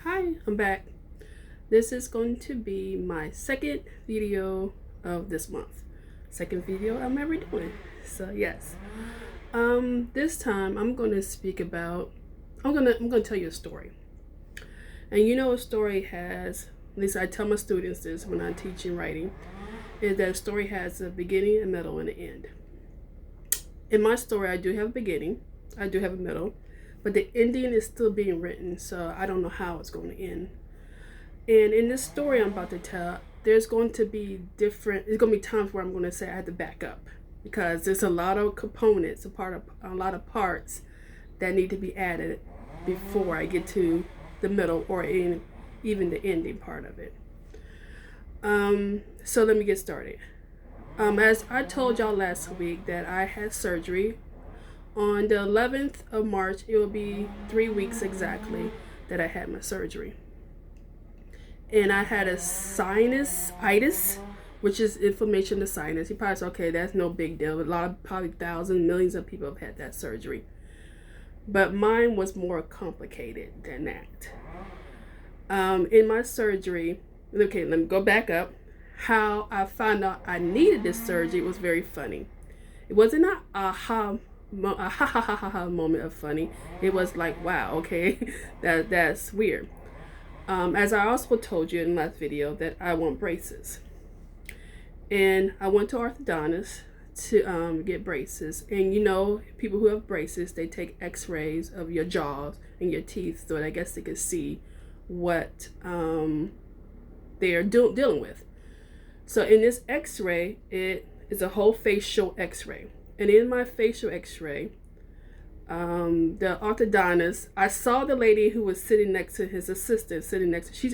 Hi, I'm back. This is going to be my second video of this month. Second video I'm ever doing. So yes. This time I'm gonna speak about I'm gonna tell you a story. And you know a story has, at least I tell my students this when I'm teaching writing, is that a story has a beginning, a middle, and an end. In my story I do have a beginning, I do have a middle, but the ending is still being written, so I don't know how it's going to end. And in this story I'm about to tell, there's going to be times where I'm going to say I had to back up because there's a lot of components, a lot of parts that need to be added before I get to the middle or even the ending part of it. So let me get started. As I told y'all last week that I had surgery on the 11th of March. It will be 3 weeks exactly that I had my surgery. And I had a sinusitis, which is inflammation of the sinus. You probably say, okay, that's no big deal. A lot of, probably thousands, millions of people have had that surgery. But mine was more complicated than that. In my surgery, okay, let me go back up. How I found out I needed this surgery was very funny. It wasn't a ha ha moment of funny. It was like, wow, okay, that's weird. As I also told you in the last video that I want braces, and I went to orthodontist to get braces. And you know, people who have braces, they take X-rays of your jaws and your teeth, so I guess they can see what they are dealing with. So in this X-ray, it is a whole facial X-ray. And in my facial X-ray, the orthodontist, I saw the lady who was sitting next to his assistant,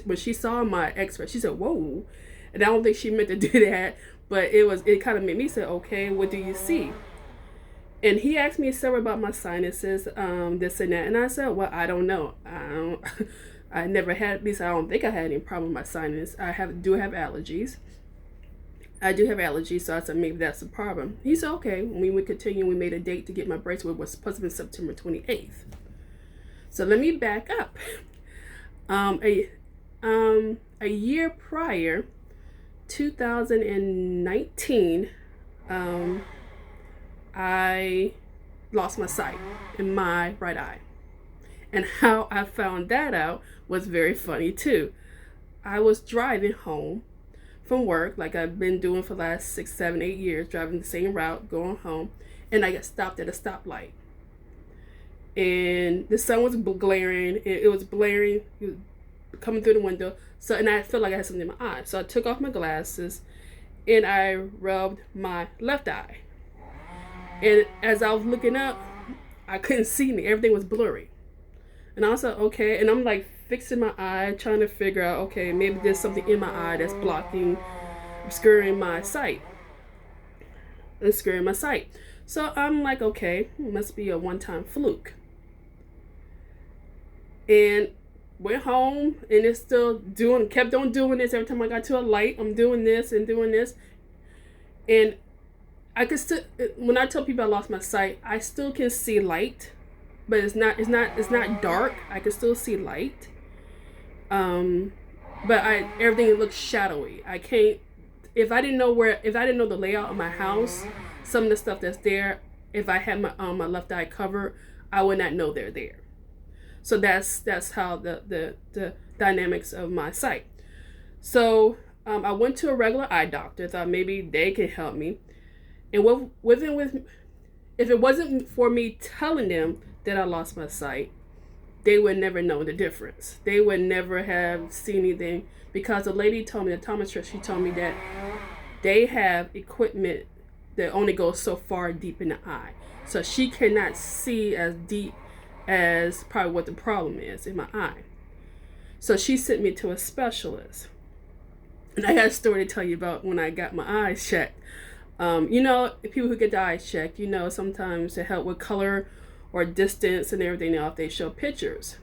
when she saw my X-ray, she said, "Whoa!" And I don't think she meant to do that, but it kind of made me say, "Okay, what do you see?" And he asked me several about my sinuses, this and that, and I said, "Well, I don't know. I never had, at least I don't think I had any problem with my sinus. Do have allergies." I do have allergies, so I said maybe that's the problem. He said, okay. When we would continue, we made a date to get my bracelet, which was supposed to be September 28th. So let me back up. A year prior, 2019, I lost my sight in my right eye. And how I found that out was very funny too. I was driving home from work, like I've been doing for the last 6, 7, 8 years, driving the same route, going home, and I got stopped at a stoplight. And the sun was glaring, it was blaring, it was coming through the window. So, and I felt like I had something in my eye. So I took off my glasses and I rubbed my left eye. And as I was looking up, I couldn't see me. Everything was blurry. And I was like, okay. And I'm like fixing my eye, trying to figure out, okay, maybe there's something in my eye that's obscuring my sight. So I'm like, okay, it must be a one-time fluke. And went home, and it's still kept on doing this. Every time I got to a light, I'm doing this and doing this. And I could still, when I tell people I lost my sight, I still can see light, but it's not dark. I can still see light. But everything looks shadowy. I can't, if I didn't know the layout of my house, some of the stuff that's there, if I had my left eye covered, I would not know they're there. So that's how the dynamics of my sight. So I went to a regular eye doctor, thought maybe they could help me. And if it wasn't for me telling them that I lost my sight, they would never know the difference. They would never have seen anything, because the lady told me, the optometrist, she told me that they have equipment that only goes so far deep in the eye. So she cannot see as deep as probably what the problem is in my eye. So she sent me to a specialist. And I got a story to tell you about when I got my eyes checked. You know, people who get the eyes checked, you know, sometimes to help with color or distance and everything else, they show pictures.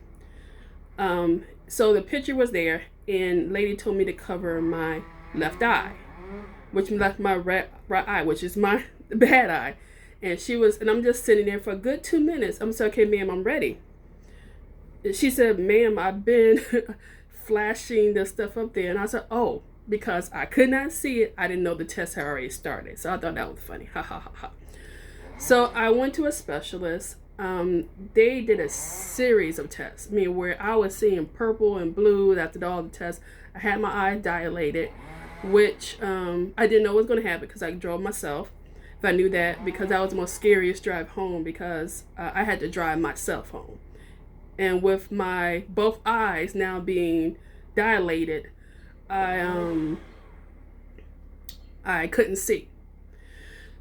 So the picture was there, and lady told me to cover my left eye, which left my right eye, which is my bad eye. And I'm just sitting there for a good 2 minutes. I'm saying, okay, ma'am, I'm ready. she said, ma'am, I've been flashing the stuff up there. And I said, oh, because I could not see it, I didn't know the test had already started. So I thought that was funny. Ha ha ha ha. So I went to a specialist. They did a series of tests. I mean, where I was seeing purple and blue after all the tests. I had my eyes dilated, which I didn't know was going to happen because I drove myself. If I knew that, because that was the most scariest drive home, because I had to drive myself home. And with my both eyes now being dilated, I couldn't see.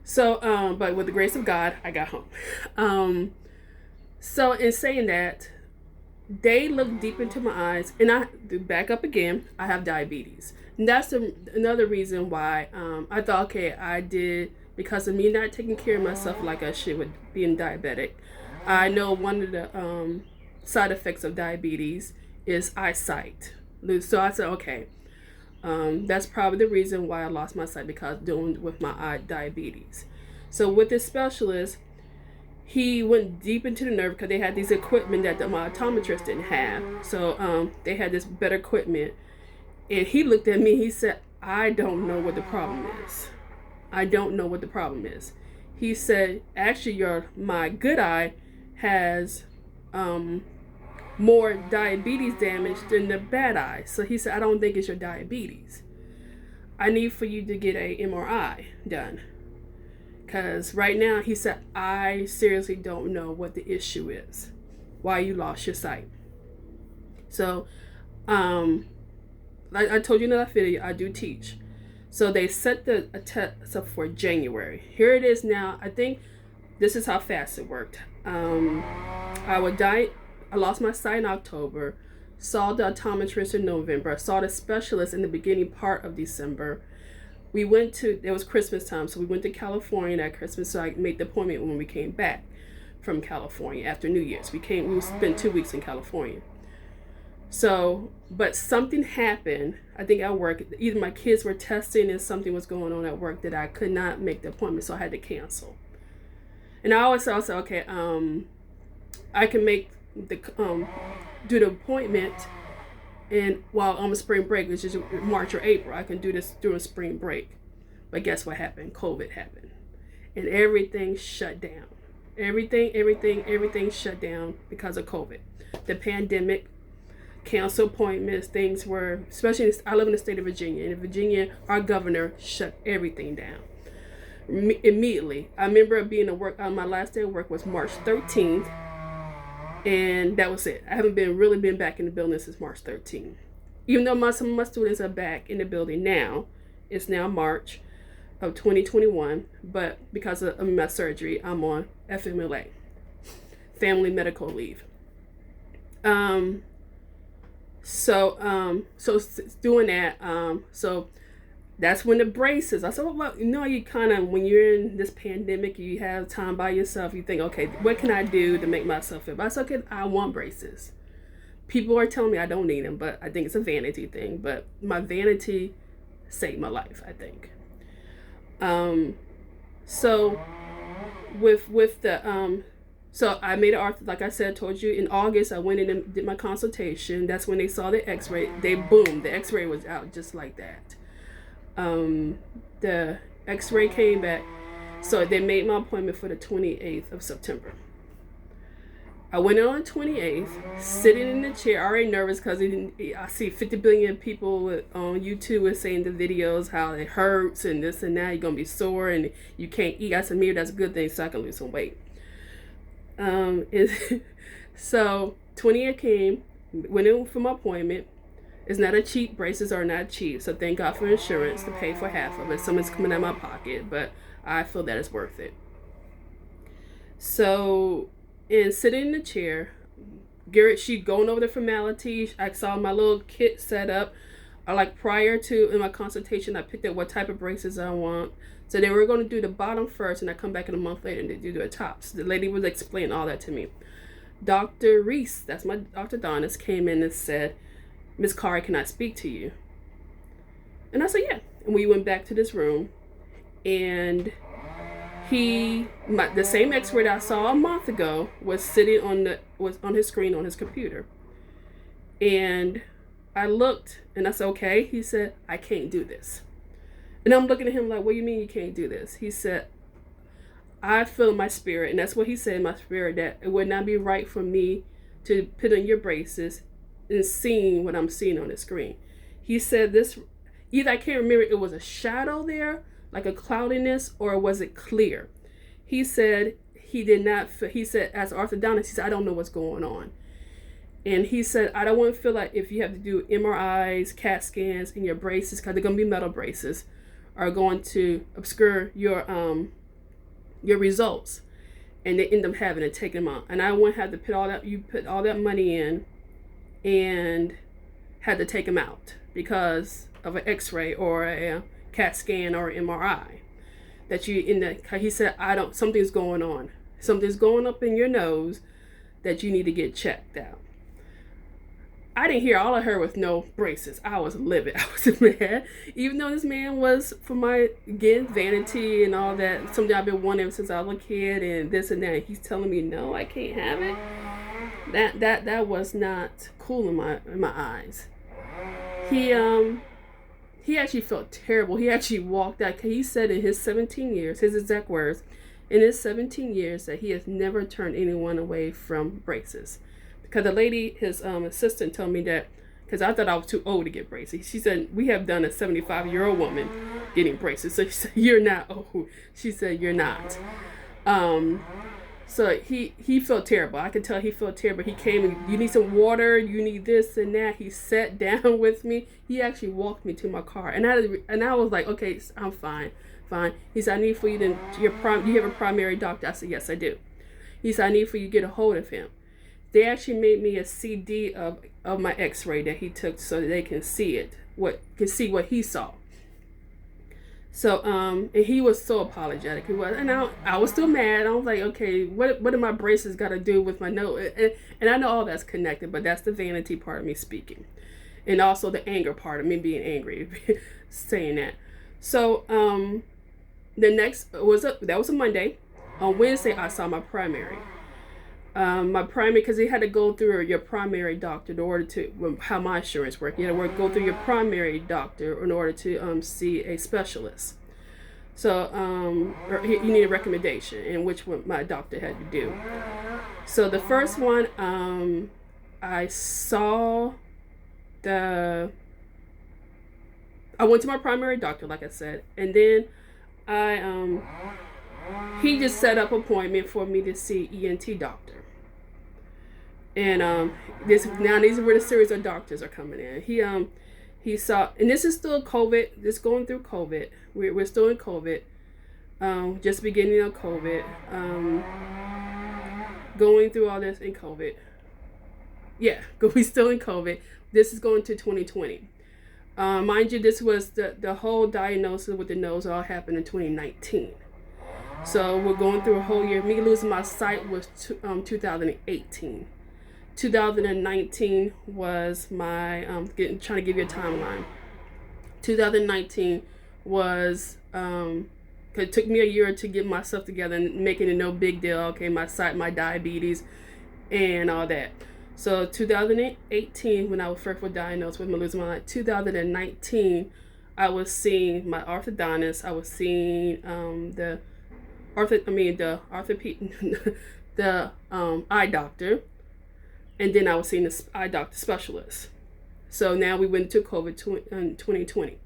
So, but with the grace of God, I got home. So in saying that, they looked deep into my eyes, and I back up again. I have diabetes, and that's another reason why I thought, okay, I did, because of me not taking care of myself like I should with being diabetic. I know one of the side effects of diabetes is eyesight. So I said, okay, that's probably the reason why I lost my sight, because dealing with my eye diabetes. So with this specialist, he went deep into the nerve because they had these equipment that my optometrist didn't have. So they had this better equipment. And he looked at me, he said, I don't know what the problem is. I don't know what the problem is. He said, actually, my good eye has more diabetes damage than the bad eye. So he said, I don't think it's your diabetes. I need for you to get a MRI done. Because right now, he said, I seriously don't know what the issue is, why you lost your sight. So, like I told you in that video, I do teach. So they set the test up for January. Here it is now. I think this is how fast it worked. I lost my sight in October, saw the optometrist in November, saw the specialist in the beginning part of December. It was Christmas time, so we went to California at Christmas, so I made the appointment when we came back from California after New Year's. We spent 2 weeks in California. So, but something happened, I think at work, either my kids were testing and something was going on at work that I could not make the appointment, so I had to cancel. And I always said, okay, I can do the appointment while on spring break, which is March or April. I can do this during spring break. But guess what happened? COVID happened. And everything shut down. Everything shut down because of COVID. The pandemic, cancel appointments, things were, especially, I live in the state of Virginia. And in Virginia, our governor shut everything down immediately. I remember being at work, my last day of work was March 13th. And that was it. I haven't really been back in the building since March 13th. Even though some of my students are back in the building now, it's now March of 2021. But because of my surgery, I'm on FMLA, Family Medical Leave. So doing that. So that's when the braces. I said, well, you kind of, when you're in this pandemic, you have time by yourself, you think, okay, what can I do to make myself feel better? I said, okay, I want braces. People are telling me I don't need them, but I think it's a vanity thing. But my vanity saved my life, I think. So with the, so I made an like I said, told you in August, I went in and did my consultation. That's when they saw the x-ray. The x-ray was out just like that. The x-ray came back, so they made my appointment for the 28th of September. I went in on the 28th, sitting in the chair, already nervous because I see 50 billion people on YouTube saying the videos how it hurts and this and that, you're gonna be sore and you can't eat. I said, maybe that's a good thing so I can lose some weight. So 28th came, went in for my appointment. It's not a cheap. Braces are not cheap. So thank God for insurance to pay for half of it. Someone's coming out of my pocket, but I feel that it's worth it. So, in sitting in the chair, Garrett, she going over the formalities. I saw my little kit set up. Prior to in my consultation, I picked up what type of braces I want. So they were going to do the bottom first, and I come back in a month later and they do the tops. The lady was explaining all that to me. Dr. Reese, that's my orthodontist, came in and said, Miss Kari, can I speak to you? And I said, yeah. And we went back to this room, and the same x-ray that I saw a month ago was sitting was on his screen on his computer. And I looked and I said, okay. He said, I can't do this. And I'm looking at him like, what do you mean you can't do this? He said, I feel in my spirit, and that's what he said in my spirit, that it would not be right for me to put on your braces and seeing what I'm seeing on the screen. He said this, either I can't remember, it was a shadow there, like a cloudiness, or was it clear? He said he did not, he said, as an orthodontist, he said, I don't know what's going on. And he said, I don't want to feel like if you have to do MRIs, CAT scans, and your braces, because they're going to be metal braces, are going to obscure your results, and they end up having to take them out. And I wouldn't have to put all that money in and had to take them out because of an x-ray or a CAT scan or MRI that you in that. He said, something's going on. Something's going up in your nose that you need to get checked out. I didn't hear, all I heard was no braces. I was livid. I was mad. Even though this man was, for my, again, vanity and all that, something I've been wanting since I was a kid and this and that. He's telling me, no, I can't have it. That was not cool in my eyes. He actually felt terrible. He actually walked out. He said in his 17 years, his exact words, in his 17 years that he has never turned anyone away from braces. Because the lady, his assistant, told me that, because I thought I was too old to get braces. She said, we have done a 75-year-old woman getting braces. So she said, you're not old. She said, you're not. So he felt terrible. I could tell he felt terrible. He came and, you need some water, you need this and that. He sat down with me. He actually walked me to my car. And I was like, okay, I'm fine. He said, I need for you to, you have a primary doctor? I said, yes, I do. He said, I need for you to get a hold of him. They actually made me a CD of my x-ray that he took so that they can see what he saw. So, and he was so apologetic. He was, and I was still mad. I was like, okay, what do my braces got to do with my nose? And I know all that's connected, but that's the vanity part of me speaking. And also the anger part of me being angry, saying that. So, that was a Monday. On Wednesday, I saw my primary. Because you had to go through your primary doctor in order to, how my insurance worked. You had to go through your primary doctor in order to see a specialist. So you need a recommendation, in which what my doctor had to do. So the first one, I went to my primary doctor, like I said, and then he just set up an appointment for me to see ENT doctor. And these are where the series of doctors are coming in. He saw, and this is still COVID. This going through COVID. We're still in COVID. Just beginning of COVID. Going through all this in COVID. Yeah, we still in COVID. This is going to 2020. Mind you, this was the whole diagnosis with the nose all happened in 2019. So we're going through a whole year. Me losing my sight was 2018. 2019 was my trying to give you a timeline. 2019 was it took me a year to get myself together and making it no big deal. Okay, my sight, my diabetes, and all that. So 2018, when I was first diagnosed with losing my sight. 2019, I was seeing my orthodontist. I was seeing the eye doctor. And then I was seeing the eye doctor specialist. So now we went to COVID 2020.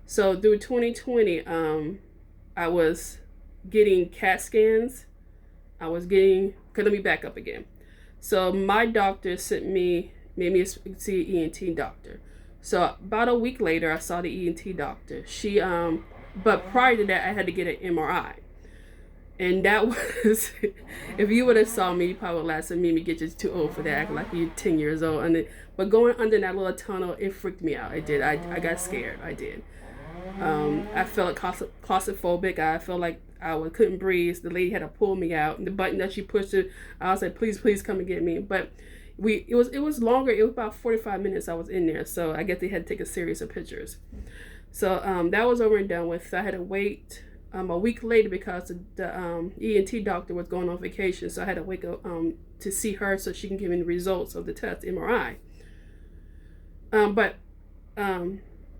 So through 2020, I was getting CAT scans. Let me back up again. So my doctor made me see an ENT doctor. So about a week later, I saw the ENT doctor. But prior to that, I had to get an MRI. And that was, if you would have saw me, you probably would laugh at me and get you too old for that, act like you're 10 years old. But going under that little tunnel, it freaked me out. It did. I got scared. I did. I felt claustrophobic. I felt like I couldn't breathe. The lady had to pull me out. And the button that she pushed, I was like, please come and get me. But it was longer. It was about 45 minutes I was in there. So I guess they had to take a series of pictures. So that was over and done with. So I had to wait a week later because the ENT doctor was going on vacation, so I had to wake up to see her so she can give me the results of the test, MRI. But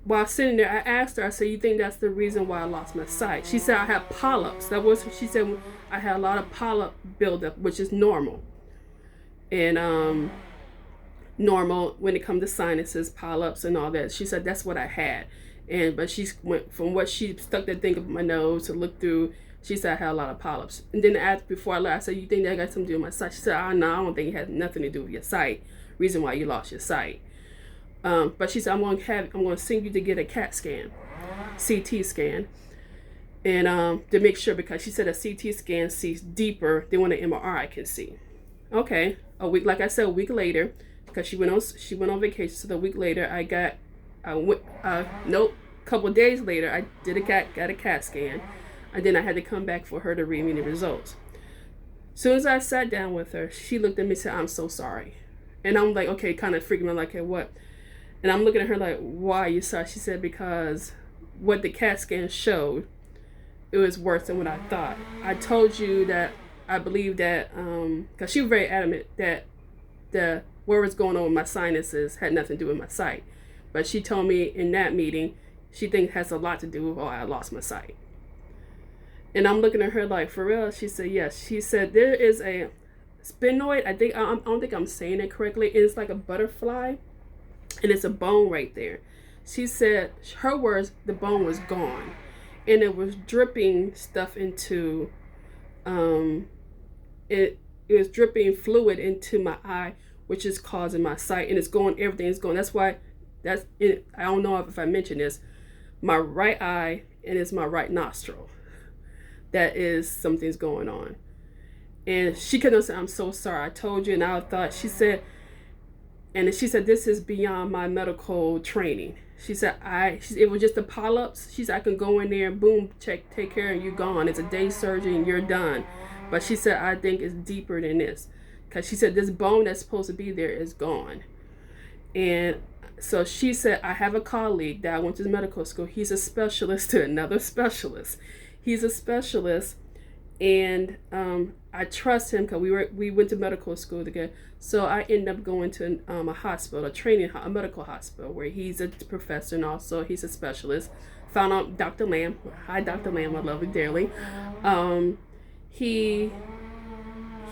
while sitting there, I asked her, I said, you think that's the reason why I lost my sight? She said, I have polyps. She said, I had a lot of polyp buildup, which is normal. And normal when it comes to sinuses, polyps and all that. She said, that's what I had. But she went from what she stuck that thing up my nose to look through. She said I had a lot of polyps. And then before I left, I said, you think that got something to do with my sight? She said, no, I don't think it had nothing to do with your sight. Reason why you lost your sight. But she said, I'm going to send you to get a CAT scan, CT scan, and to make sure, because she said a CT scan sees deeper than what an MRI can see. Okay, like I said, a week later, because she went on vacation. So the week later, couple of days later, I got a CAT scan, and then I had to come back for her to read me the results. As soon as I sat down with her, she looked at me and said, I'm so sorry. And I'm like, okay, kind of freaking me out, like, hey, what? And I'm looking at her like, why are you sorry? She said, because what the CAT scan showed, it was worse than what I thought. I told you that I believe that, because she was very adamant that what was going on with my sinuses had nothing to do with my sight. But she told me in that meeting, she thinks it has a lot to do with why I lost my sight. And I'm looking at her like, for real? She said, yes. She said, there is a sphenoid, I don't think I'm saying it correctly. It's like a butterfly, and it's a bone right there. She said, her words, the bone was gone, and it was dripping stuff into, it was dripping fluid into my eye, which is causing my sight, and everything's going. That's why, I don't know if I mentioned this, my right eye, and it's my right nostril. That is, something's going on. And she couldn't say, I'm so sorry, I told you, and I thought, she said, this is beyond my medical training. She said, it was just the polyps. She said, I can go in there and boom, take care, and you're gone. It's a day surgery and you're done. But she said, I think it's deeper than this. Because she said, this bone that's supposed to be there is gone. And so she said, I have a colleague that I went to medical school. He's a specialist to another specialist. He's a specialist, and I trust him because we went to medical school together. So I ended up going to a hospital, a medical hospital, where he's a professor and also he's a specialist. Found out Dr. Lamb. Hi, Dr. Lamb. I love you dearly. He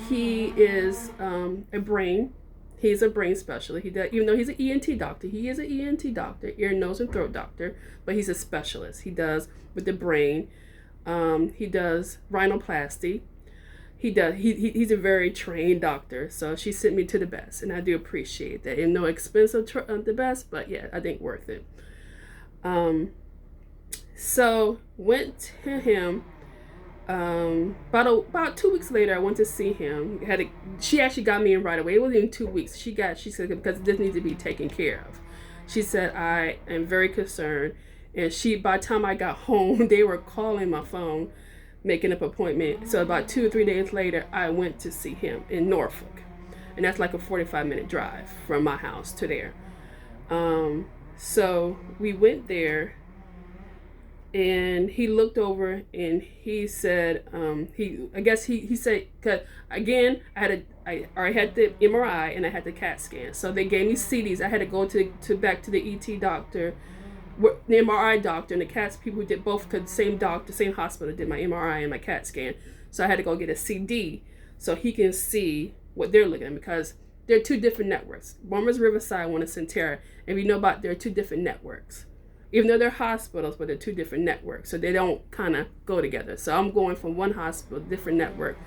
is a brain. He's a brain specialist. He does, even though he's an ENT doctor, he is an ENT doctor, ear, nose, and throat doctor, but he's a specialist. He does with the brain. He does rhinoplasty. He's a very trained doctor, so she sent me to the best, and I do appreciate that. And no expensive the best, but yeah, I think worth it. So went to him. About 2 weeks later, I went to see him. She actually got me in right away. It wasn't even 2 weeks. She said, because this needs to be taken care of. She said, I am very concerned. And by the time I got home, they were calling my phone, making up an appointment. So about 2 or 3 days later, I went to see him in Norfolk. And that's like a 45-minute drive from my house to there. So we went there, and he looked over and he said, he said, because again, I already had the MRI and I had the CAT scan. So they gave me CDs. I had to go back to the ET doctor, the MRI doctor, and the CAT people who did both, because same hospital did my MRI and my CAT scan. So I had to go get a CD so he can see what they're looking at, because they're two different networks. One was Riverside, one is Sentara. And we know there are two different networks. Even though they're hospitals, but they're two different networks, so they don't kind of go together. So I'm going from one hospital, different network,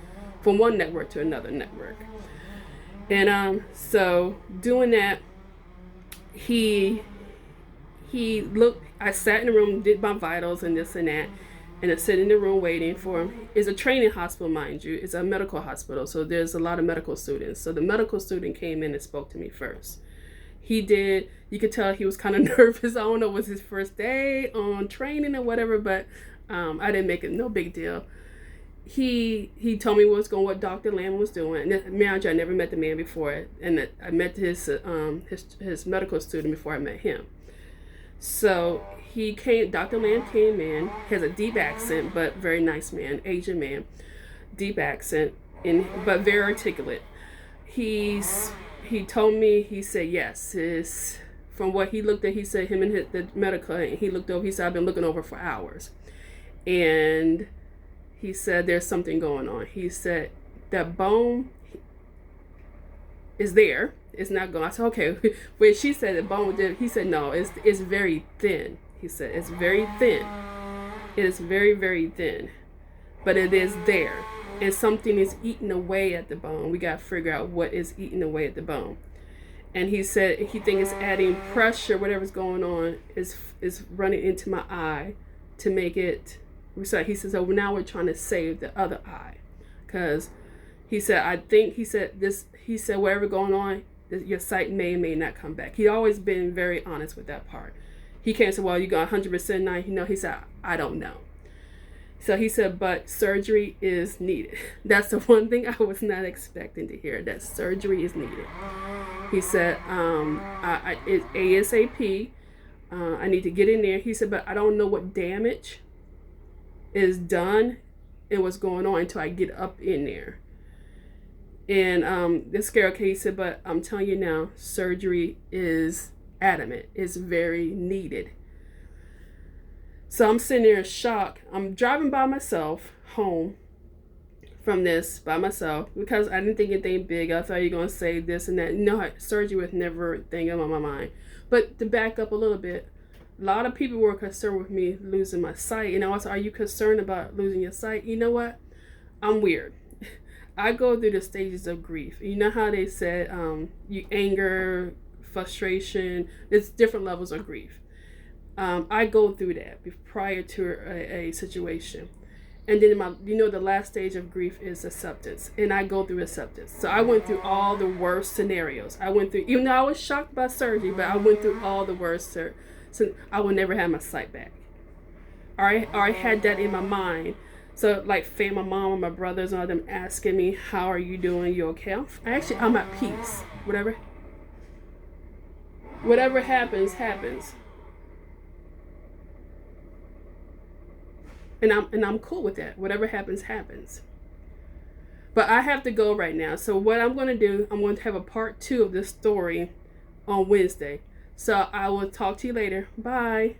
from one network to another network. And so doing that, he looked. I sat in the room, did my vitals and this and that, and I sat in the room waiting for him. It's a training hospital, mind you. It's a medical hospital, so there's a lot of medical students. So the medical student came in and spoke to me first. You could tell he was kind of nervous. I don't know, it was his first day on training or whatever, but I didn't make it no big deal. He told me what Dr. Lamb was doing. And mind you, I never met the man before, and I met his medical student before I met him. So Dr. Land came in, has a deep accent, but very nice man, Asian man, deep accent, but very articulate. He told me, he said, yes, it's, from what he looked at, he said him and the medical, he looked over, he said, I've been looking over for hours. And he said, there's something going on. He said, that bone is there. It's not gone. I said, okay. When she said the bone, he said, no, it's very thin. He said, it's very thin. It is very, very thin. But it is there. And something is eating away at the bone. We got to figure out what is eating away at the bone. And he said he thinks it's adding pressure, whatever's going on is running into my eye to make it. So he says, oh, now we're trying to save the other eye. Because he said, he said, whatever going on, your sight may or may not come back. He always been very honest with that part. He can't say, well, you got 100% now. You know, he said, I don't know. So he said, but surgery is needed. That's the one thing I was not expecting to hear, that surgery is needed. He said, it's ASAP. I need to get in there. He said, but I don't know what damage is done and what's going on until I get up in there. And this scare, okay, he said, but I'm telling you now, surgery is adamant. It's very needed. So I'm sitting there in shock. I'm driving by myself home from this by myself because I didn't think anything big. I thought you were going to say this and that. No, surgery was never a thing on my mind. But to back up a little bit, a lot of people were concerned with me losing my sight. And I was, are you concerned about losing your sight? You know what? I'm weird. I go through the stages of grief. You know how they said you anger, frustration, there's different levels of grief. I go through that prior to a situation. And then the last stage of grief is acceptance. And I go through acceptance. So I went through all the worst scenarios. I went through, even though I was shocked by surgery, but I went through all the worst. So I will never have my sight back. I had that in my mind. So like my mom and my brothers and all them asking me, how are you doing? You okay? I'm at peace. Whatever happens, happens. And I'm cool with that. Whatever happens, happens. But I have to go right now. So what I'm going to do, I'm going to have a part 2 of this story on Wednesday. So I will talk to you later. Bye.